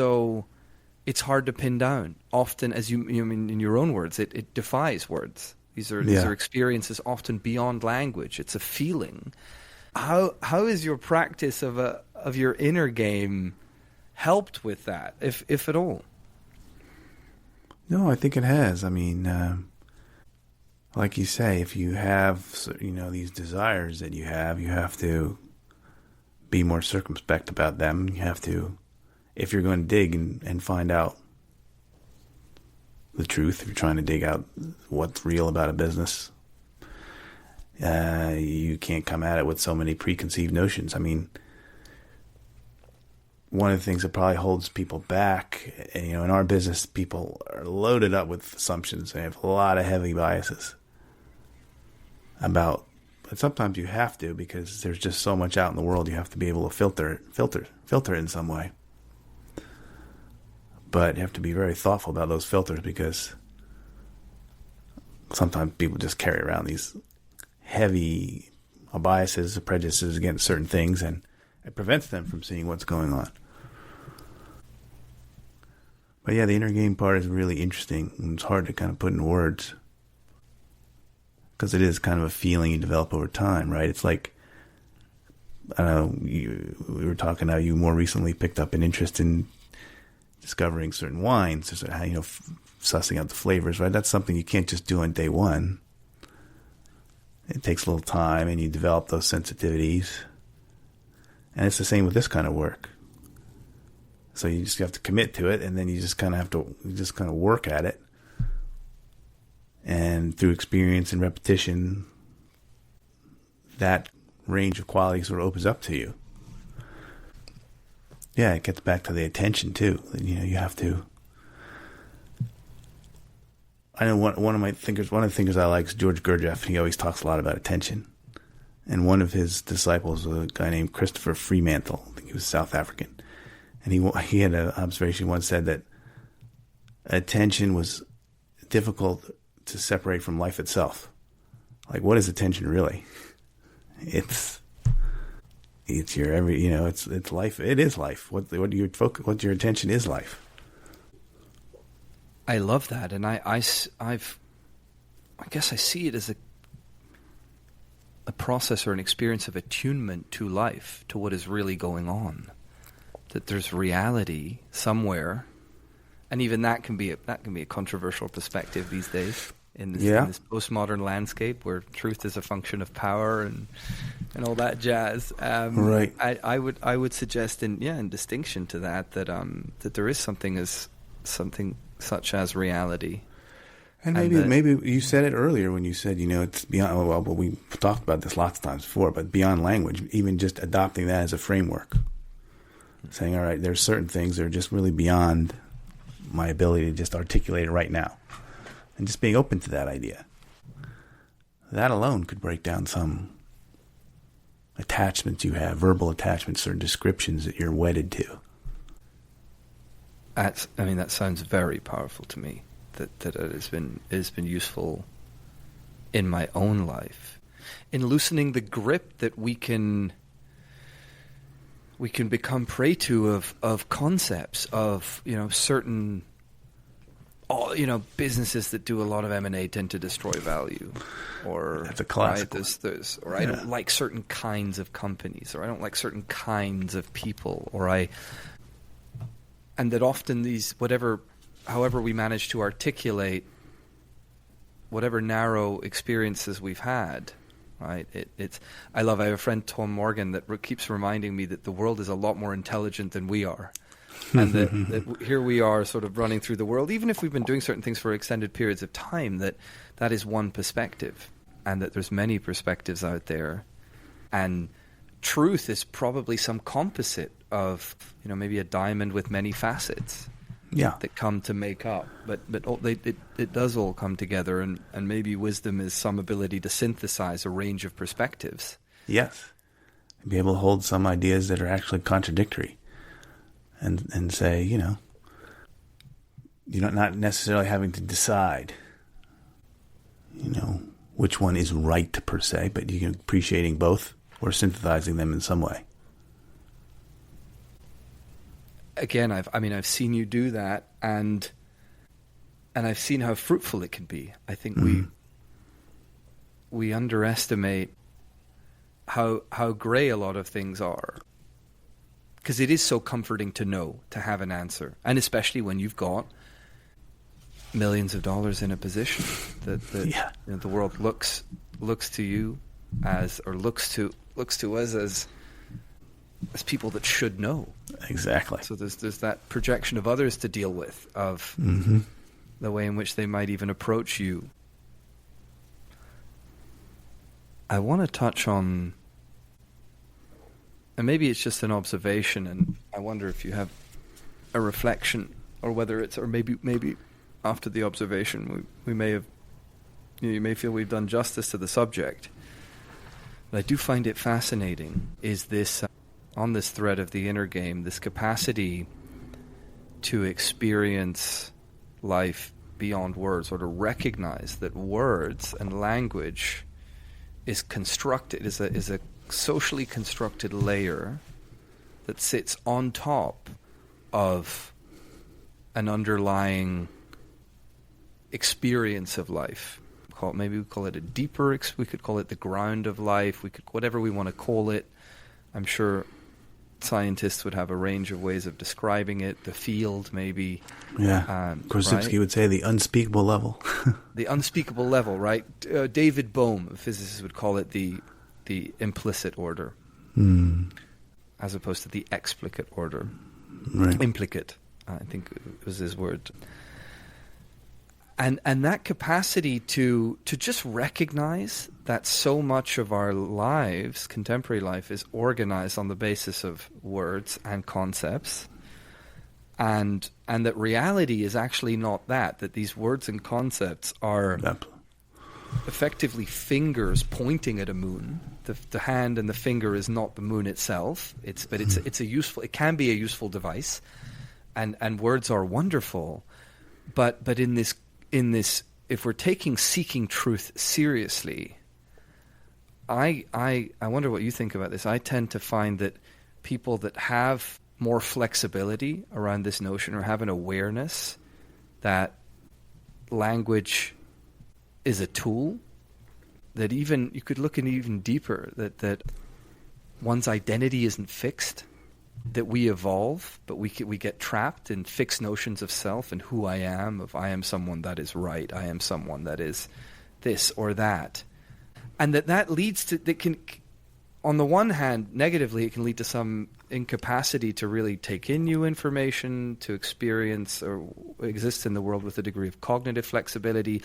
hard to pin down. Often, as you mean in your own words, it defies words. These are experiences often beyond language. It's a feeling. How is your practice of your inner game helped with that, if at all? No, I think it has. I mean, like you say, if you have, these desires that you have to be more circumspect about them. You have to, if you're going to dig and find out the truth, if you're trying to dig out what's real about a business, you can't come at it with so many preconceived notions. I mean, one of the things that probably holds people back, and, in our business, people are loaded up with assumptions. They have a lot of heavy biases but sometimes you have to, because there's just so much out in the world. You have to be able to filter it in some way. But you have to be very thoughtful about those filters, because sometimes people just carry around these heavy biases or prejudices against certain things, and it prevents them from seeing what's going on. But yeah, the inner game part is really interesting, and it's hard to kind of put in words, because it is kind of a feeling you develop over time, right? It's like, I don't know, we were talking how you more recently picked up an interest in discovering certain wines, or sussing out the flavors, right? That's something you can't just do on day one. It takes a little time, and you develop those sensitivities. And it's the same with this kind of work. So you just have to commit to it, and then you just kind of have to work at it. And through experience and repetition, that range of qualities sort of opens up to you. Yeah, it gets back to the attention too. You have to. I know one of the thinkers I like is George Gurdjieff. He always talks a lot about attention. And one of his disciples was a guy named Christopher Fremantle. I think he was South African. And he had an observation once said that attention was difficult to separate from life itself. Like, what is attention really? It's your it's life. It is life. What your attention is life. I love that, and I guess I see it as a process or an experience of attunement to life, to what is really going on. That there's reality somewhere, and even that can be a controversial perspective these days in this postmodern landscape where truth is a function of power and all that jazz. Right. I would suggest in distinction to that there is something such as reality. And maybe you said it earlier when you said, it's beyond, well, we talked about this lots of times before, but beyond language, even just adopting that as a framework. Saying, all right, there's certain things that are just really beyond my ability to just articulate it right now. And just being open to that idea. That alone could break down some attachments you have, verbal attachments or descriptions that you're wedded to. That sounds very powerful to me. That it has been useful in my own life, in loosening the grip that we can become prey to of concepts of certain businesses that do a lot of M&A tend to destroy value, or that's a classic. Right? I don't like certain kinds of companies, or I don't like certain kinds of people, and that often however we manage to articulate whatever narrow experiences we've had, right? I have a friend, Tom Morgan, that keeps reminding me that the world is a lot more intelligent than we are. And that here we are sort of running through the world, even if we've been doing certain things for extended periods of time, that is one perspective, and that there's many perspectives out there. And truth is probably some composite of, maybe a diamond with many facets. Yeah, that come to make up, but it does all come together, and maybe wisdom is some ability to synthesize a range of perspectives. Yes, and be able to hold some ideas that are actually contradictory, and say, you're not necessarily having to decide, which one is right per se, but you can appreciating both or synthesizing them in some way. Again, I've seen you do that, and I've seen how fruitful it can be. I think we underestimate how gray a lot of things are, because it is so comforting to have an answer, and especially when you've got millions of dollars in a position that the world looks to you as, or looks to us as people that should know. Exactly. So there's that projection of others to deal with, of the way in which they might even approach you. I want to touch on, and maybe it's just an observation, and I wonder if you have a reflection, or whether it's, or maybe after the observation we may have, you may feel we've done justice to the subject. But I do find it fascinating, is this, on this thread of the inner game, this capacity to experience life beyond words, or to recognize that words and language is a socially constructed layer that sits on top of an underlying experience of life. Maybe we call it a deeper, we could call it the ground of life, whatever we want to call it. I'm sure scientists would have a range of ways of describing it. The field, maybe. Yeah. Korzybski would say the unspeakable level. The unspeakable level, right? David Bohm, a physicist, would call it the implicit order, as opposed to the explicit order. Right. Implicate, I think was his word. And that capacity to just recognize that so much of our lives, contemporary life, is organized on the basis of words and concepts, and that reality is actually not that these words and concepts are effectively fingers pointing at a moon. The hand and the finger is not the moon itself. It can be a useful device, and words are wonderful. But in this, if we're taking seeking truth seriously, I wonder what you think about this. I tend to find that people that have more flexibility around this notion, or have an awareness that language is a tool, that even you could look in even deeper, that one's identity isn't fixed, that we evolve, but we get trapped in fixed notions of self and who I am, of I am someone that is right, I am someone that is this or that. And that leads to, that can, on the one hand, negatively, it can lead to some incapacity to really take in new information, to experience or exist in the world with a degree of cognitive flexibility.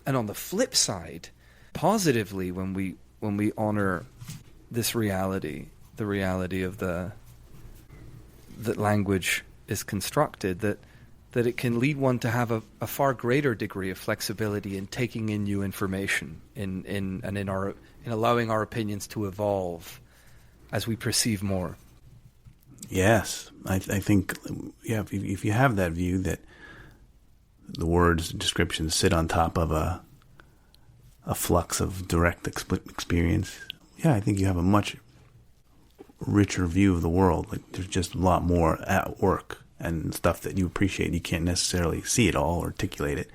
And on the flip side, positively, when we honor this reality, the reality of that language is constructed, that it can lead one to have a far greater degree of flexibility in taking in new information, in allowing our opinions to evolve as we perceive more. Yes, I think, yeah, if you have that view that the words and descriptions sit on top of a flux of direct experience, yeah, I think you have a much richer view of the world. Like, there's just a lot more at work and stuff that you appreciate. You can't necessarily see it all or articulate it.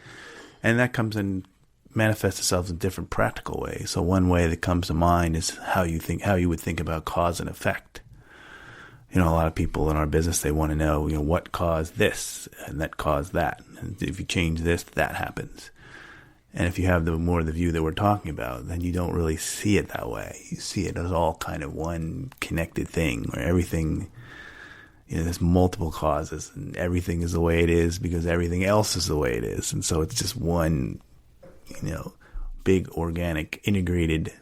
And that comes and manifests itself in different practical ways. So one way that comes to mind is how you would think about cause and effect. A lot of people in our business, they want to know, what caused this and that caused that. And if you change this, that happens. And if you have the view that we're talking about, then you don't really see it that way. You see it as all kind of one connected thing, where everything, there's multiple causes, and everything is the way it is because everything else is the way it is. And so it's just one, big organic integrated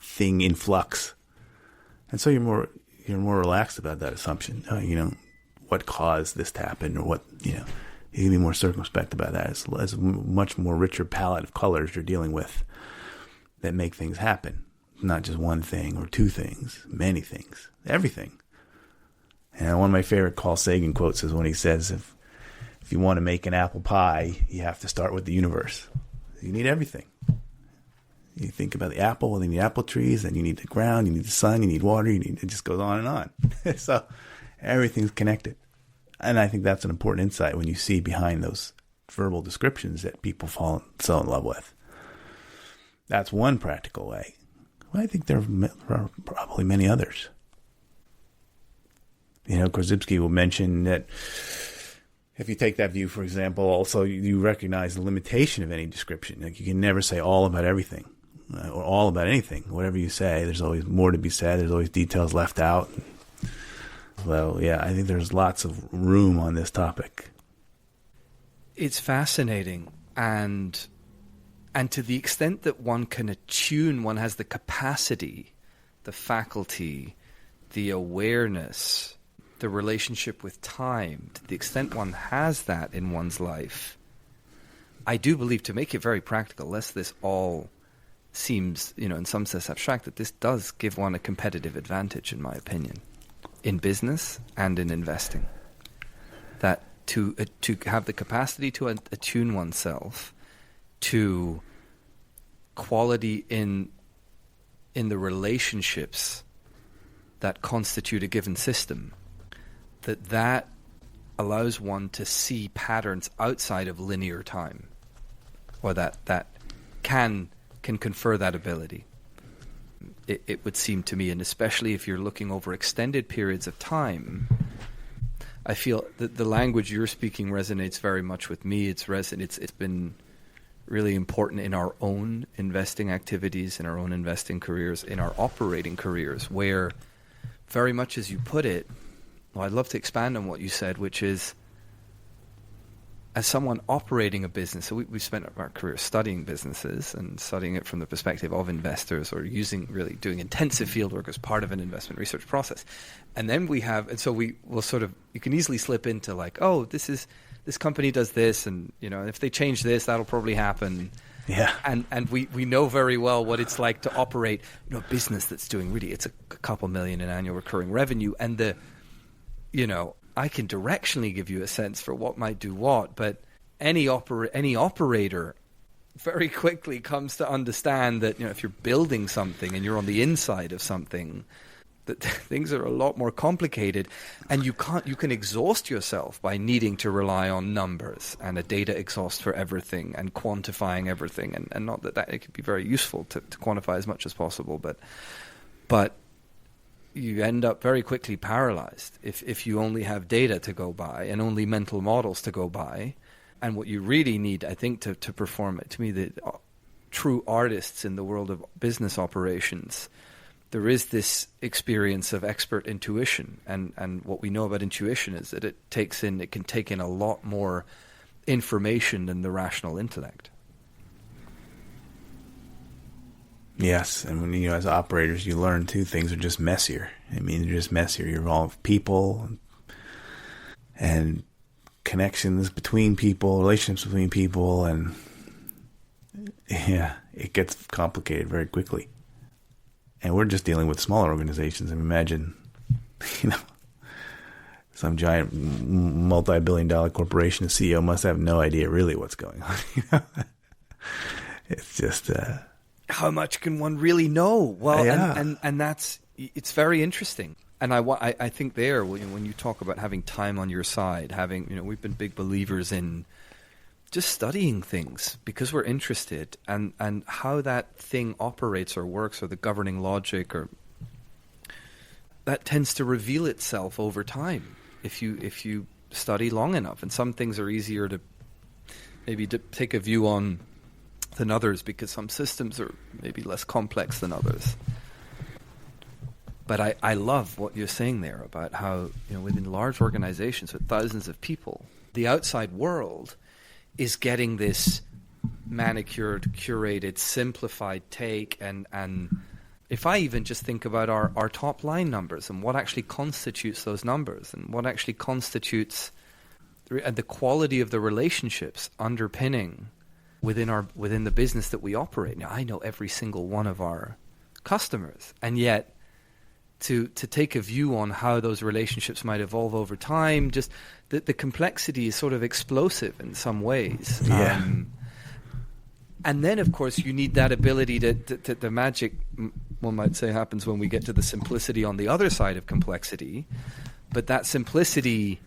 thing in flux. And so you're more relaxed about that assumption. What caused this to happen, or what, you can be more circumspect about that. It's a much more richer palette of colors you're dealing with that make things happen. Not just one thing or two things, many things, everything. And one of my favorite Carl Sagan quotes is when he says, if you want to make an apple pie, you have to start with the universe. You need everything. You think about the apple, then you need apple trees, then you need the ground, you need the sun, you need water, it just goes on and on. So everything's connected. And I think that's an important insight when you see behind those verbal descriptions that people fall so in love with. That's one practical way. Well, I think there are probably many others. Korzybski will mention that if you take that view, for example, also you recognize the limitation of any description. Like, you can never say all about everything or all about anything. Whatever you say, there's always more to be said. There's always details left out. So, yeah, I think there's lots of room on this topic. It's fascinating. And to the extent that one can attune, one has the capacity, the faculty, the awareness, the relationship with time, to the extent one has that in one's life, I do believe, to make it very practical, lest this all seems, in some sense abstract, that this does give one a competitive advantage, in my opinion, in business and in investing. That to have the capacity to attune oneself to quality in the relationships that constitute a given system, that allows one to see patterns outside of linear time, or that can confer that ability. It would seem to me, and especially if you're looking over extended periods of time, I feel that the language you're speaking resonates very much with me. It's been really important in our own investing activities, in our own investing careers, in our operating careers, where very much as you put it, well, I'd love to expand on what you said, which is, as someone operating a business, so we spent our career studying businesses and studying it from the perspective of investors, or really doing intensive fieldwork as part of an investment research process. And then we will sort of, you can easily slip into like, oh, this company does this, and if they change this, that'll probably happen. Yeah. And we know very well what it's like to operate, a business that's doing really, it's a couple million in annual recurring revenue. And I can directionally give you a sense for what might do what, but any operator very quickly comes to understand that, if you're building something and you're on the inside of something, that things are a lot more complicated, and you can exhaust yourself by needing to rely on numbers and a data exhaust for everything and quantifying everything, and not that it could be very useful to quantify as much as possible, but you end up very quickly paralyzed if you only have data to go by and only mental models to go by. And what you really need, I think, to perform, to me, the true artists in the world of business operations, there is this experience of expert intuition. And what we know about intuition is that it can take in a lot more information than the rational intellect. Yes, and when as operators, you learn too, things are just messier. They're just messier. You're all people and connections between people, relationships between people, and it gets complicated very quickly. And we're just dealing with smaller organizations. And imagine, some giant multi-billion-dollar corporation, the CEO must have no idea really what's going on. It's just how much can one really know? Well, yeah. and it's very interesting. And I think there, when you talk about having time on your side, we've been big believers in just studying things because we're interested, and how that thing operates or works, or the governing logic, or that tends to reveal itself over time if you study long enough. And some things are easier to take a view on than others because some systems are maybe less complex than others. But I love what you're saying there about how, within large organizations with thousands of people, the outside world is getting this manicured, curated, simplified take. And if I even just think about our top line numbers and what actually constitutes those numbers, and what actually constitutes the quality of the relationships underpinning within the business that we operate. Now, I know every single one of our customers, and yet to take a view on how those relationships might evolve over time, just the complexity is sort of explosive in some ways. Yeah. And then, of course, you need that ability to the magic, one might say, happens when we get to the simplicity on the other side of complexity. But that simplicity,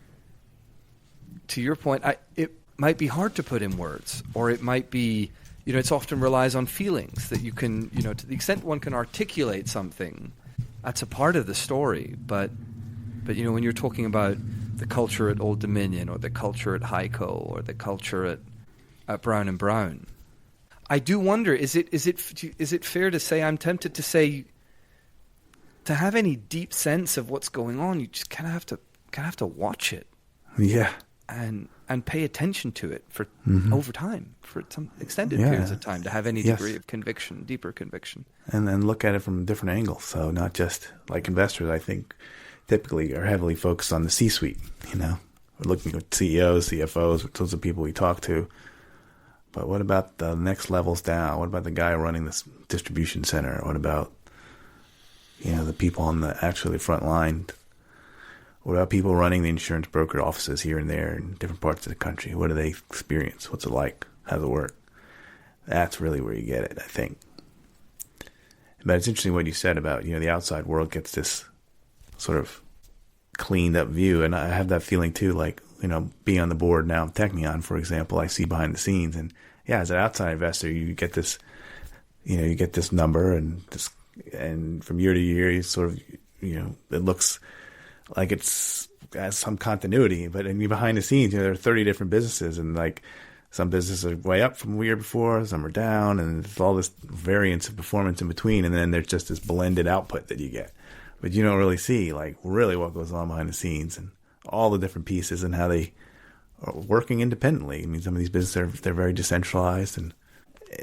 to your point, it might be hard to put in words, or it might be, it often relies on feelings that you can, to the extent one can articulate something, that's a part of the story. But when you're talking about the culture at Old Dominion, or the culture at Heiko, or the culture at Brown and Brown, I do wonder, is it fair to say, I'm tempted to say, to have any deep sense of what's going on, you just kind of have to watch it. Yeah. And pay attention to it for over time, for some extended Yeah. periods of time, to have any degree of conviction, deeper conviction. And then look at it from different angles. So not just like investors, I think, typically are heavily focused on the C-suite. We're looking at CEOs, CFOs, those are people we talk to. But what about the next levels down? What about the guy running this distribution center? What about, the people on the front line? What about people running the insurance broker offices here and there in different parts of the country? What do they experience? What's it like? How does it work? That's really where you get it, I think. But it's interesting what you said about, the outside world gets this sort of cleaned up view. And I have that feeling too, like, being on the board now of Technion, for example, I see behind the scenes. And yeah, as an outside investor, you get this, you get this number, and from year to year, you sort of, it looks like it's has some continuity, but behind the scenes, there are 30 different businesses, and like some businesses are way up from the year before, some are down, and there's all this variance of performance in between, and then there's just this blended output that you get. But you don't really see like really what goes on behind the scenes and all the different pieces and how they are working independently. I mean, some of these businesses they're very decentralized, and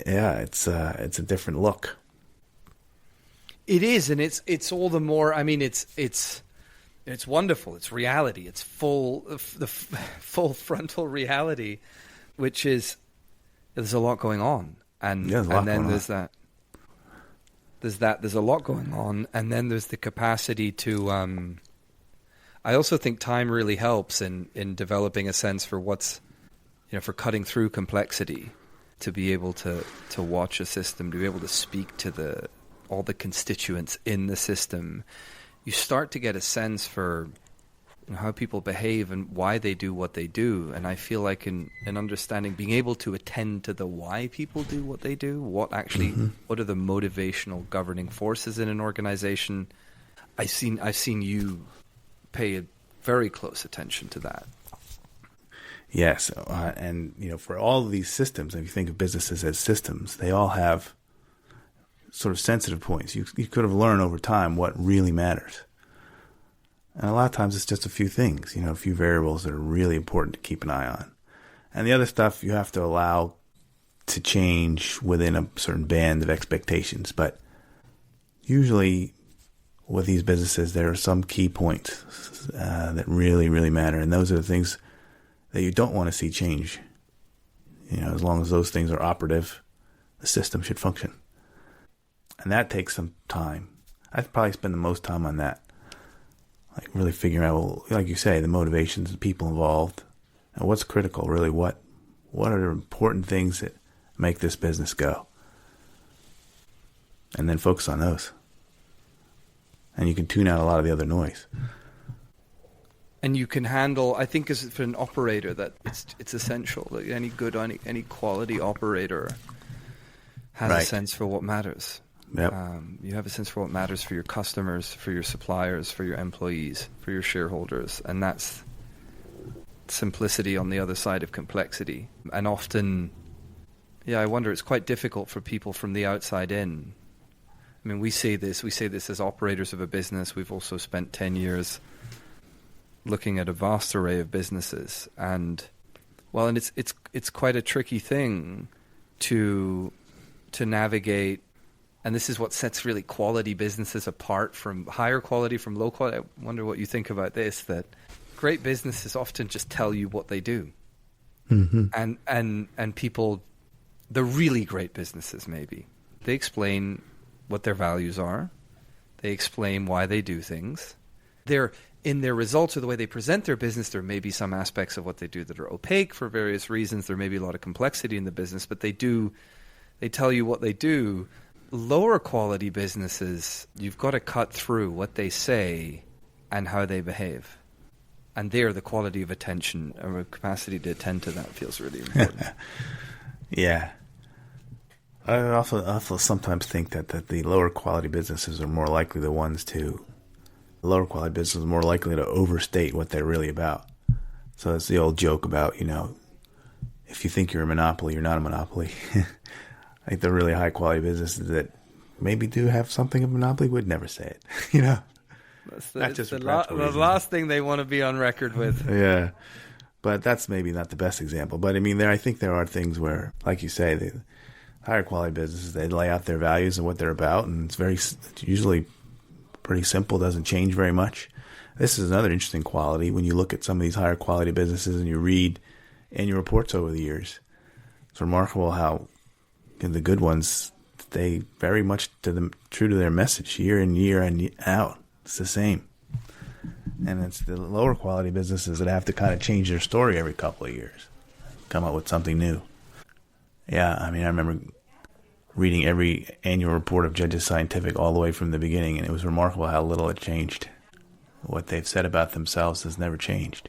yeah, it's a different look. It is, and it's all the more. I mean, it's wonderful. It's reality. It's the full frontal reality, which is there's a lot going on, And Yeah, there's there's a lot going on. And then there's the capacity to, I also think time really helps in developing a sense for what's, for cutting through complexity, to be able to watch a system, to be able to speak to all the constituents in the system. You start to get a sense for how people behave and why they do what they do. And I feel like in understanding, being able to attend to the why people do what they do, what are the motivational governing forces in an organization. I've seen you pay a very close attention to that. Yes. And, for all of these systems, if you think of businesses as systems, they all have sort of sensitive points. You could have learned over time what really matters. And a lot of times it's just a few things, a few variables that are really important to keep an eye on. And the other stuff you have to allow to change within a certain band of expectations. But usually with these businesses, there are some key points that really, really matter. And those are the things that you don't want to see change. As long as those things are operative, the system should function. And that takes some time. I'd probably spend the most time on that. Like really figuring out, well, like you say, the motivations, the people involved, and what's critical, really, what are the important things that make this business go? And then focus on those. And you can tune out a lot of the other noise. And you can handle, I think as for an operator, that it's essential. Like any quality operator has a sense for what matters. Yep. You have a sense for what matters for your customers, for your suppliers, for your employees, for your shareholders. And that's simplicity on the other side of complexity. And often, I wonder, it's quite difficult for people from the outside in. I mean, we say this as operators of a business. We've also spent 10 years looking at a vast array of businesses. And it's quite a tricky thing to navigate. And this is what sets really quality businesses apart from higher quality, from low quality. I wonder what you think about this, that great businesses often just tell you what they do. Mm-hmm. And people, the really great businesses maybe, they explain what their values are. They explain why they do things. In their results or the way they present their business, there may be some aspects of what they do that are opaque for various reasons. There may be a lot of complexity in the business, but they tell you what they do. Lower quality businesses, you've got to cut through what they say and how they behave. And there, the quality of attention or capacity to attend to that feels really important. Yeah. I also sometimes think that the lower quality businesses are more likely lower quality businesses are more likely to overstate what they're really about. So it's the old joke about, if you think you're a monopoly, you're not a monopoly. I think the really high quality businesses that maybe do have something of a monopoly would never say it, That's the last thing they want to be on record with. Yeah. But that's maybe not the best example. But I think there are things where, like you say, the higher quality businesses, they lay out their values and what they're about. And it's usually pretty simple, doesn't change very much. This is another interesting quality when you look at some of these higher quality businesses and you read annual reports over the years. It's remarkable how the good ones, they very much true to their message year in, year and out. It's the same. And it's the lower quality businesses that have to kind of change their story every couple of years, come up with something new. Yeah, I remember reading every annual report of Judges Scientific all the way from the beginning, and it was remarkable how little it changed. What they've said about themselves has never changed.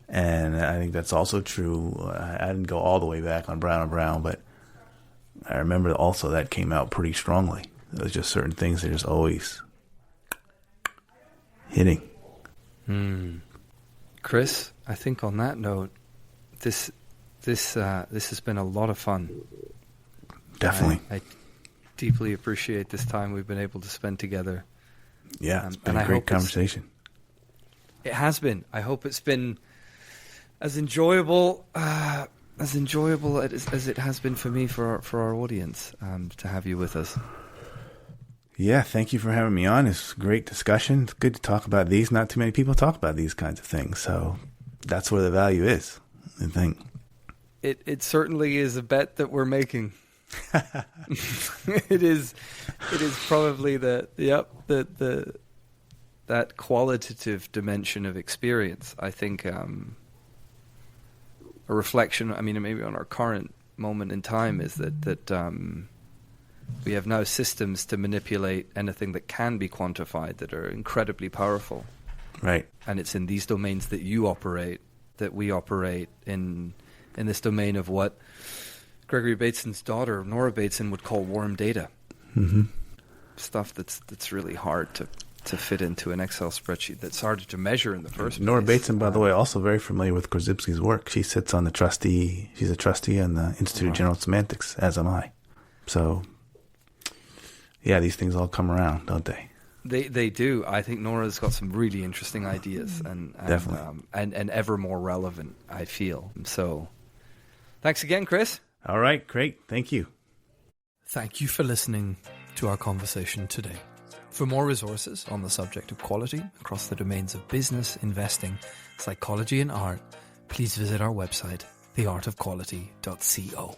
And I think that's also true. I didn't go all the way back on Brown & Brown, but I remember also that came out pretty strongly. There was just certain things that are just always hitting. Chris, I think on that note, this has been a lot of fun. Definitely. I deeply appreciate this time we've been able to spend together. Yeah, it's been a great conversation. It has been. I hope it's been as enjoyable as it has been for me, for our audience, to have you with us. Yeah, thank you for having me on. It's a great discussion. It's good to talk about these. Not too many people talk about these kinds of things, so that's where the value is, I think. It certainly is a bet that we're making. It is probably that qualitative dimension of experience. I think a reflection, I mean, maybe on our current moment in time, is that we have now systems to manipulate anything that can be quantified that are incredibly powerful. Right. And it's in these domains that you operate, that we operate in this domain of what Gregory Bateson's daughter, Nora Bateson, would call warm data. Mm-hmm. Stuff that's really hard to fit into an Excel spreadsheet, that's harder to measure in the first place. Nora Bateson, by the way, also very familiar with Korzybski's work. She sits on she's a trustee in the Institute of General Semantics, as am I. So, yeah, these things all come around, don't they? They do. I think Nora's got some really interesting ideas and definitely. And ever more relevant, I feel. So, thanks again, Chris. All right, great. Thank you. Thank you for listening to our conversation today. For more resources on the subject of quality across the domains of business, investing, psychology and art, please visit our website, theartofquality.co.